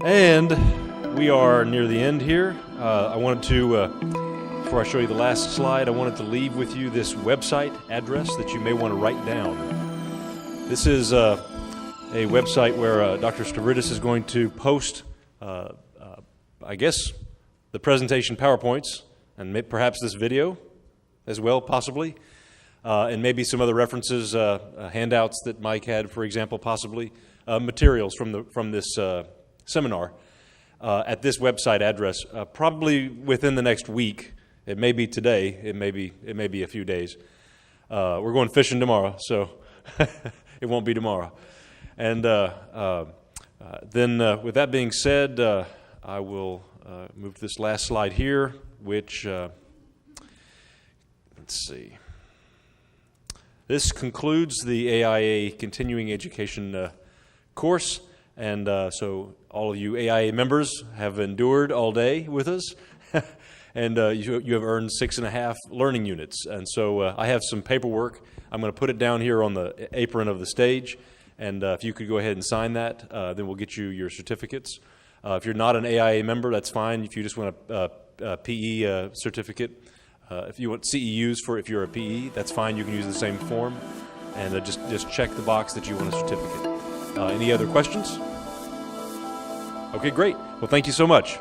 And we are near the end here. I wanted to, before I show you the last slide, I wanted to leave with you this website address that you may want to write down. This is a website where Dr. Stavridis is going to post, I guess, the presentation PowerPoints, and perhaps this video as well, possibly, and maybe some other references, handouts that Mike had, for example, possibly, materials from this seminar at this website address, probably within the next week. It may be today. It may be a few days. We're going fishing tomorrow, so it won't be tomorrow. And then, with that being said, I will move to this last slide here, which let's see. This concludes the AIA Continuing Education course. And so all of you AIA members have endured all day with us, and you have earned 6.5 learning units. And so I have some paperwork. I'm going to put it down here on the apron of the stage, and if you could go ahead and sign that, then we'll get you your certificates. If you're not an AIA member, that's fine. If you just want a PE certificate, if you want CEUs if you're a PE, that's fine. You can use the same form, and just check the box that you want a certificate. Any other questions? Okay, great. Well, thank you so much.